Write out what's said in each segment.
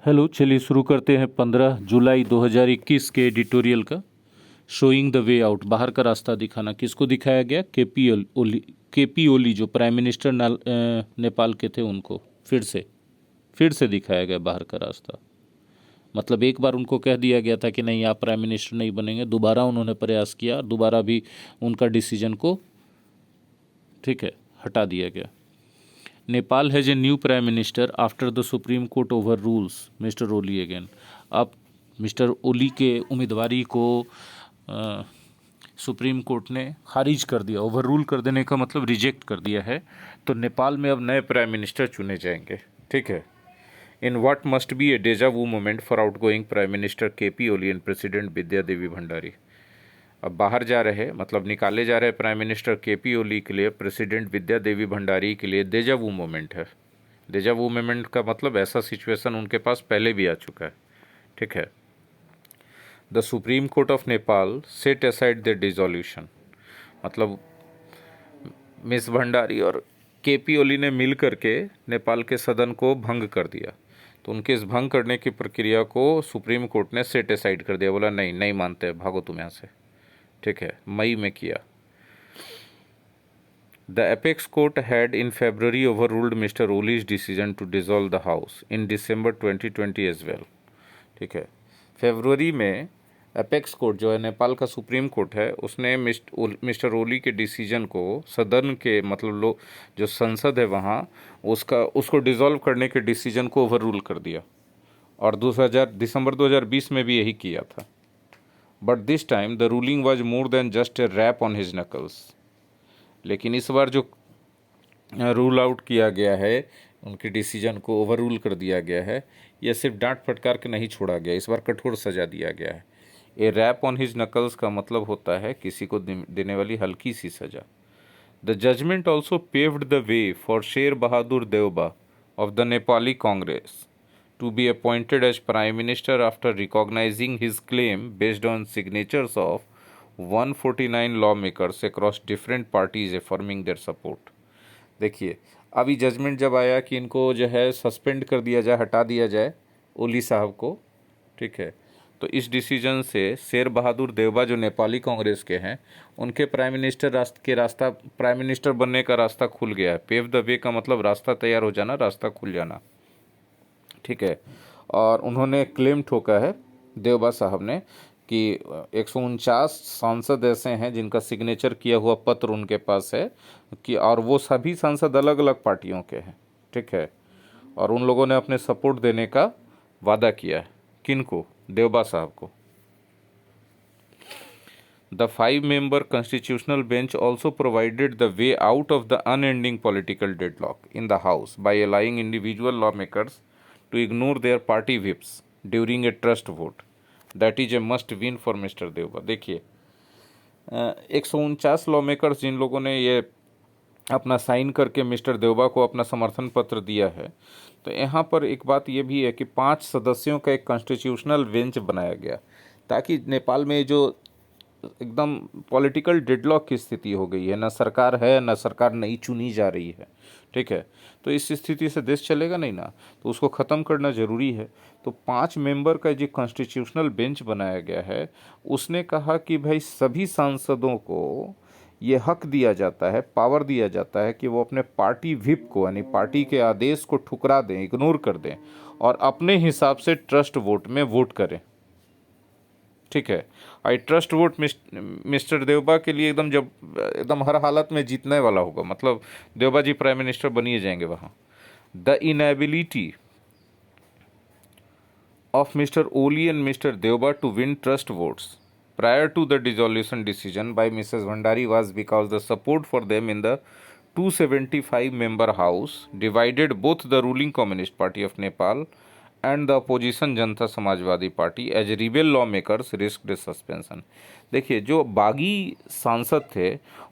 Hello, चलिए शुरू करते हैं 15 जुलाई 2021 के एडिटोरियल का। शोइंग द वे आउट, बाहर का रास्ता दिखाना। किसको दिखाया गया? केपी ओली जो प्राइम मिनिस्टर नेपाल के थे, उनको फिर से दिखाया गया बाहर का रास्ता। मतलब एक बार उनको कह दिया गया था कि नहीं, आप प्राइम मिनिस्टर नहीं बनेंगे। दोबारा उन्होंने प्रयास किया, दोबारा भी उनका डिसीजन को ठीक है हटा दिया गया। Nepal has a new prime minister after the supreme court overrules mister Oli again. अब मिस्टर ओली के उम्मीदवारी को सुप्रीम कोर्ट ने खारिज कर दिया। ओवर रूल कर देने का मतलब रिजेक्ट कर दिया है। तो नेपाल में अब नए प्राइम मिनिस्टर चुने जाएंगे। ठीक है। In what must be a deja vu moment for outgoing prime minister KP Oli and president Vidya Devi Bhandari. अब बाहर जा रहे, मतलब निकाले जा रहे प्राइम मिनिस्टर केपी ओली के लिए प्रेसिडेंट विद्या देवी भंडारी के लिए डेजा वू मोमेंट है। डेजा वू मोमेंट का मतलब ऐसा सिचुएशन उनके पास पहले भी आ चुका है। ठीक है। The supreme court of Nepal set aside the dissolution, मतलब मिस भंडारी और केपी ओली ने मिल करके नेपाल के सदन को भंग कर दिया। तो उनके इस भंग करने की प्रक्रिया को सुप्रीम कोर्ट ने सेट असाइड कर दिया। बोला नहीं, नहीं मानते, भागो तुम यहाँ से। ठीक है, मई में किया। The apex court had in February overruled Mr Oli's decision to dissolve the house in December 2020 as well. ठीक है, फरवरी में एपेक्स कोर्ट जो है नेपाल का सुप्रीम कोर्ट है, उसने मिस्टर ओली के डिसीजन को सदन के मतलब लोग जो संसद है वहाँ उसको डिसॉल्व करने के डिसीजन को ओवर रूल कर दिया। और दिसंबर 2020 में भी यही किया था। But this time the ruling was more than just a rap on his knuckles. लेकिन इस बार जो रूल आउट किया गया है, उनके डिसीजन को ओवर रूल कर दिया गया है, यह सिर्फ डांट फटकार के नहीं छोड़ा गया, इस बार कठोर सजा दिया गया है। ए रैप ऑन हिज नकल्स का मतलब होता है किसी को देने वाली हल्की सी सजा। The judgement also paved the way for Sher Bahadur Deuba of the Nepali Congress to be appointed as Prime Minister after recognizing his claim based on signatures of 149 lawmakers across different parties affirming their support। देखिए, अभी judgement जब आया कि इनको जो है suspend कर दिया जाए, हटा दिया जाए ओली साहब को। ठीक है, तो इस डिसीजन से शेर बहादुर देवबा जो नेपाली कांग्रेस के हैं, उनके प्राइम मिनिस्टर बनने का रास्ता खुल गया है। पेव द वे का मतलब रास्ता तैयार हो जाना, रास्ता खुल जाना। ठीक है, और उन्होंने क्लेम ठोका है देवबा साहब ने कि 149 सांसद ऐसे हैं जिनका सिग्नेचर किया हुआ पत्र उनके पास है कि, और वो सभी सांसद अलग अलग पार्टियों के हैं। ठीक है, और उन लोगों ने अपने सपोर्ट देने का वादा किया है। किनको? देवबा साहब को। The 5-member constitutional bench also provided the way out of the unending political deadlock in the House by allowing individual lawmakers to ignore their party whips during a trust vote. That is a must win for Mr. Deuba. देखिए, 149 लॉमेकर्स जिन लोगों ने ये अपना sign करके mister Deuba को अपना समर्थन पत्र दिया है, तो यहाँ पर एक बात ये भी है कि 5 सदस्यों का एक कॉन्स्टिट्यूशनल बेंच बनाया गया, ताकि नेपाल में जो एकदम पॉलिटिकल डेडलॉक की स्थिति हो गई है, ना सरकार है, ना सरकार नई चुनी जा रही है। ठीक है, तो इस स्थिति से देश चलेगा नहीं ना, तो उसको ख़त्म करना ज़रूरी है। तो 5 मेंबर का जो कॉन्स्टिट्यूशनल बेंच बनाया गया है, उसने कहा कि भाई सभी सांसदों को ये हक दिया जाता है, पावर दिया जाता है कि वो अपने पार्टी व्हिप को, यानी पार्टी के आदेश को ठुकरा दें, इग्नोर कर दें और अपने हिसाब से ट्रस्ट वोट में वोट करें। ठीक है, I trust vote mister Deuba के लिए एकदम हर हालत में जीतने वाला होगा, मतलब देवबा जी प्राइम मिनिस्टर बनिए जाएंगे वहाँ। The inability of mister Oli and mister Deuba to win trust votes prior to the dissolution decision by Mrs. Bhandari was because the support for them in the 275-member House divided both the ruling Communist Party of Nepal and the opposition Janata Samajwadi party as rebel lawmakers risk suspension. देखिए, जो बागी सांसद थे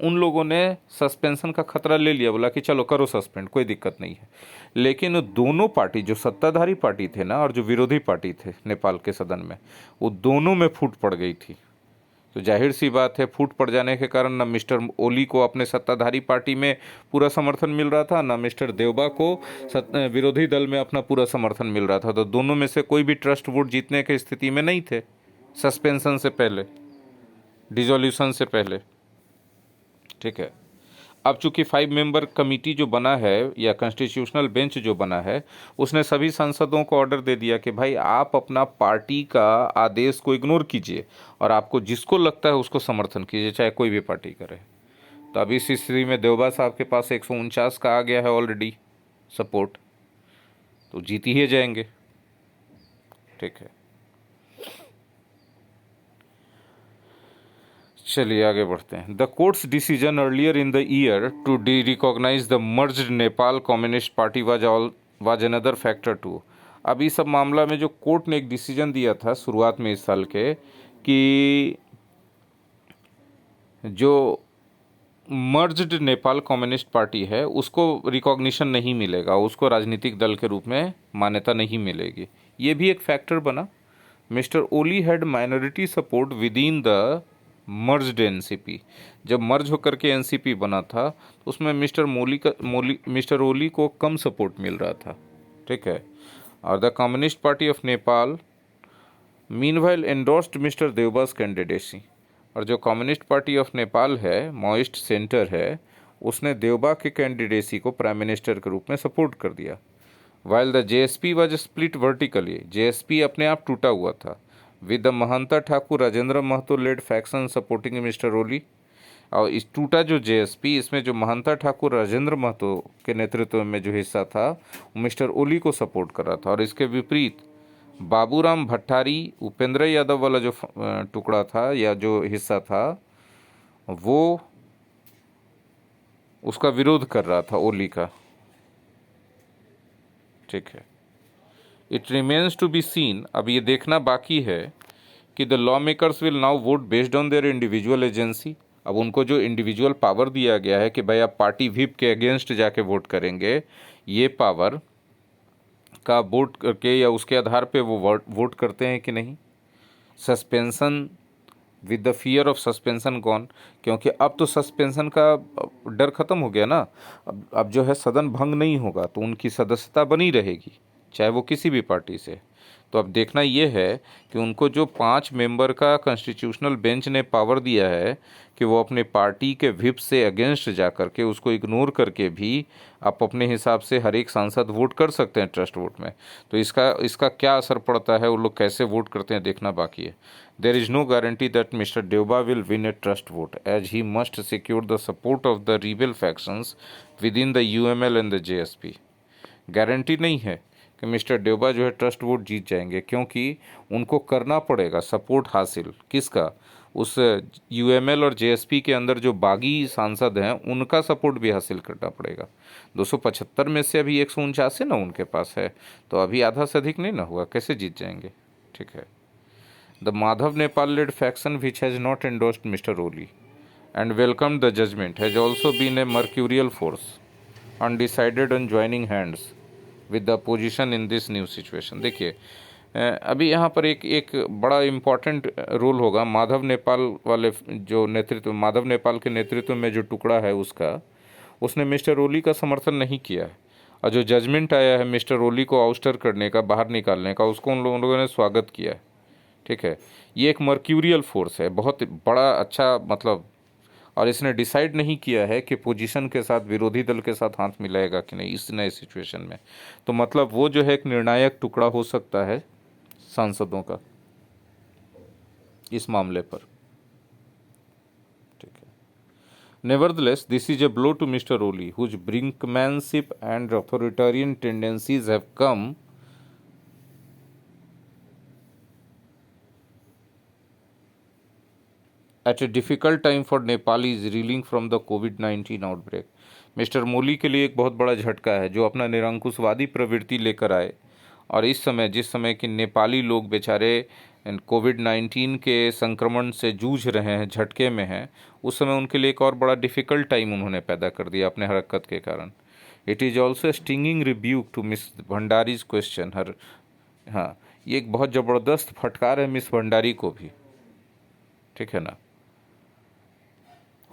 उन लोगों ने suspension का खतरा ले लिया, बोला कि चलो करो सस्पेंड, कोई दिक्कत नहीं है। लेकिन दोनों पार्टी, जो सत्ताधारी पार्टी थे ना और जो विरोधी पार्टी थे नेपाल के सदन में, वो दोनों में फूट पड़ गई थी, तो जाहिर सी बात है फूट पड़ जाने के कारण न मिस्टर ओली को अपने सत्ताधारी पार्टी में पूरा समर्थन मिल रहा था, न मिस्टर देवबा को विरोधी दल में अपना पूरा समर्थन मिल रहा था। तो दोनों में से कोई भी ट्रस्ट वोट जीतने की स्थिति में नहीं थे सस्पेंशन से पहले, डिसोल्यूशन से पहले। ठीक है, अब चूंकि 5 मेंबर कमेटी जो बना है या कॉन्स्टिट्यूशनल बेंच जो बना है, उसने सभी सांसदों को ऑर्डर दे दिया कि भाई आप अपना पार्टी का आदेश को इग्नोर कीजिए और आपको जिसको लगता है उसको समर्थन कीजिए, चाहे कोई भी पार्टी करे। तो अभी इस स्थिति में देवबा साहब के पास 149 का आ गया है ऑलरेडी सपोर्ट, तो जीत ही जाएंगे। ठीक है, चलिए आगे बढ़ते हैं। The court's decision earlier in the year to derecognize the merged Nepal communist party was another factor too. अब इस सब मामला में जो कोर्ट ने एक डिसीजन दिया था शुरुआत में इस साल के, कि जो मर्ज्ड नेपाल कम्युनिस्ट पार्टी है उसको रिकॉग्निशन नहीं मिलेगा, उसको राजनीतिक दल के रूप में मान्यता नहीं मिलेगी। ये भी एक फैक्टर बना। Mister Oli had minority support within the merged NCP. जब मर्ज होकर के एनसीपी बना था तो उसमें मिस्टर ओली को कम सपोर्ट मिल रहा था। ठीक है, और the communist party of Nepal meanwhile endorsed mister Deuba's candidacy. और जो कम्युनिस्ट पार्टी ऑफ नेपाल है, माओइस्ट सेंटर है, उसने देवबा के कैंडिडेसी को प्राइम मिनिस्टर के रूप में सपोर्ट कर दिया। While the JSP was split vertically, JSP अपने आप टूटा हुआ था, with the Mahantha Thakur Rajendra Mahato led faction supporting mister Oli. और इस टूटा जो जेएसपी, इसमें जो महंता ठाकुर राजेंद्र महतो के नेतृत्व में जो हिस्सा था वो मिस्टर ओली को सपोर्ट कर रहा था, और इसके विपरीत बाबूराम भट्टारी, उपेंद्र यादव वाला जो टुकड़ा था या जो हिस्सा था वो उसका विरोध कर रहा था ओली का। ठीक है, it remains to be seen, अब ये देखना बाकी है कि the lawmakers will now vote based on their individual agency. अब उनको जो इंडिविजुअल पावर दिया गया है कि भाई आप पार्टी व्हिप के अगेंस्ट जाके वोट करेंगे, ये पावर का वोट करके या उसके आधार पे वो वोट करते हैं कि नहीं। Suspension with the fear of suspension gone, क्योंकि अब तो सस्पेंशन का डर खत्म हो गया ना। अब जो है सदन भंग नहीं होगा, तो उनकी सदस्यता बनी रहेगी चाहे वो किसी भी पार्टी से। तो अब देखना ये है कि उनको जो 5 मेंबर का कॉन्स्टिट्यूशनल बेंच ने पावर दिया है कि वो अपने पार्टी के व्हिप से अगेंस्ट जा करके उसको इग्नोर करके भी आप अपने हिसाब से हर एक सांसद वोट कर सकते हैं ट्रस्ट वोट में। तो इसका क्या असर पड़ता है, वो लोग कैसे वोट करते हैं, देखना बाकी है। There is no guarantee that mister Deuba will win a trust vote as he must secure the support of the rebel factions within the UML and the JSP. Guarantee नहीं है कि मिस्टर देवबा जो है ट्रस्ट वोट जीत जाएंगे, क्योंकि उनको करना पड़ेगा सपोर्ट हासिल किसका, उस यूएमएल और जेएसपी के अंदर जो बागी सांसद हैं उनका सपोर्ट भी हासिल करना पड़ेगा। 275 में से अभी 149 ना उनके पास है, तो अभी आधा से अधिक नहीं ना हुआ, कैसे जीत जाएंगे। ठीक है, the Madhav Nepal led faction which has not endorsed mister Oli and welcome the judgement has also been a mercurial force undecided on joining hands with the position in this new situation. देखिए अभी यहाँ पर एक बड़ा इम्पॉर्टेंट रोल होगा माधव नेपाल वाले जो नेतृत्व, माधव नेपाल के नेतृत्व में जो टुकड़ा है उसने मिस्टर ओली का समर्थन नहीं किया है, और जो जजमेंट आया है मिस्टर ओली को आउस्टर करने का, बाहर निकालने का, उसको उन लोगों ने स्वागत किया है। ठीक है, ये एक मर्क्यूरियल फोर्स है, बहुत बड़ा अच्छा मतलब, और इसने डिसाइड नहीं किया है कि पोजीशन के साथ विरोधी दल के साथ हाथ मिलाएगा कि नहीं इस नए सिचुएशन में। तो मतलब वो जो है एक निर्णायक टुकड़ा हो सकता है सांसदों का इस मामले पर। ठीक है, nevertheless this is a blow to mister Oli whose brinkmanship and authoritarian tendencies have come at a difficult time for Nepalis reeling from the COVID-19 outbreak. Mister Oli के लिए एक बहुत बड़ा झटका है जो अपना निरंकुशवादी प्रवृत्ति लेकर आए, और इस समय जिस समय कि नेपाली लोग बेचारे कोविड-19 के संक्रमण से जूझ रहे हैं, झटके में हैं, उस समय उनके लिए एक और बड़ा डिफ़िकल्ट टाइम उन्होंने पैदा कर दिया अपने हरकत के कारण। It is also stinging rebuke to miss Bhandari's question her, हाँ ये एक बहुत ज़बरदस्त फटकार है मिस भंडारी को भी। ठीक है ना।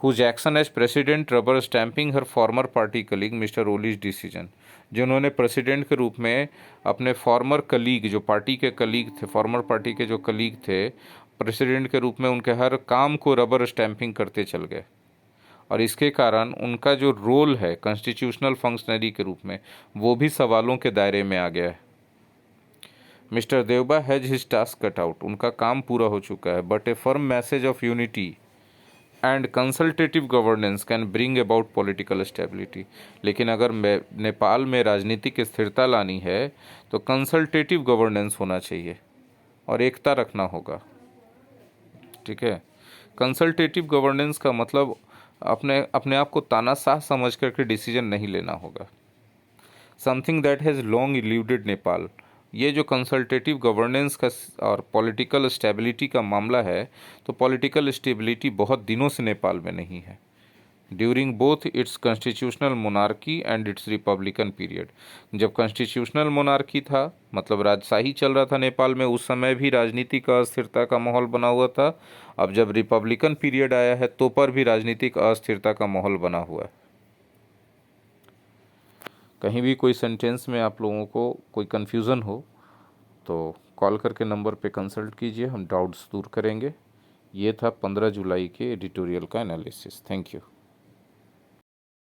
whose action as president rubber stamping her former party colleague Mr. Oli's decision, जिन्होंने प्रेसिडेंट के रूप में अपने फॉर्मर कलीग, जो पार्टी के कलीग थे, फॉर्मर पार्टी के जो कलीग थे, प्रेसिडेंट के रूप में उनके हर काम को रबर स्टैंपिंग करते चल गए, और इसके कारण उनका जो रोल है कॉन्स्टिट्यूशनल फंक्शनरी के रूप में वो भी सवालों के दायरे में आ गया है। Mister Deuba has his task cut out, उनका काम पूरा हो चुका है, but a firm message of unity and consultative governance can bring about political stability. लेकिन अगर नेपाल में राजनीतिक स्थिरता लानी है तो कंसल्टेटिव गवर्नेंस होना चाहिए और एकता रखना होगा। ठीक है, कंसल्टेटिव गवर्नेंस का मतलब अपने अपने आप को तानाशाह समझ करके डिसीजन नहीं लेना होगा। Something that has long eluded Nepal, ये जो कंसल्टेटिव गवर्नेंस का और पॉलिटिकल स्टेबिलिटी का मामला है, तो पॉलिटिकल स्टेबिलिटी बहुत दिनों से नेपाल में नहीं है। During both it's constitutional monarchy and it's Republican period, जब कॉन्स्टिट्यूशनल मोनार्की था मतलब राजशाही चल रहा था नेपाल में, उस समय भी राजनीतिक अस्थिरता का माहौल बना हुआ था। अब जब रिपब्लिकन पीरियड आया है तो पर भी राजनीतिक अस्थिरता का माहौल बना हुआ है। कहीं भी कोई सेंटेंस में आप लोगों को कोई कन्फ्यूज़न हो तो कॉल करके नंबर पे कंसल्ट कीजिए, हम डाउट्स दूर करेंगे। ये था 15 जुलाई के एडिटोरियल का एनालिसिस। Thank you.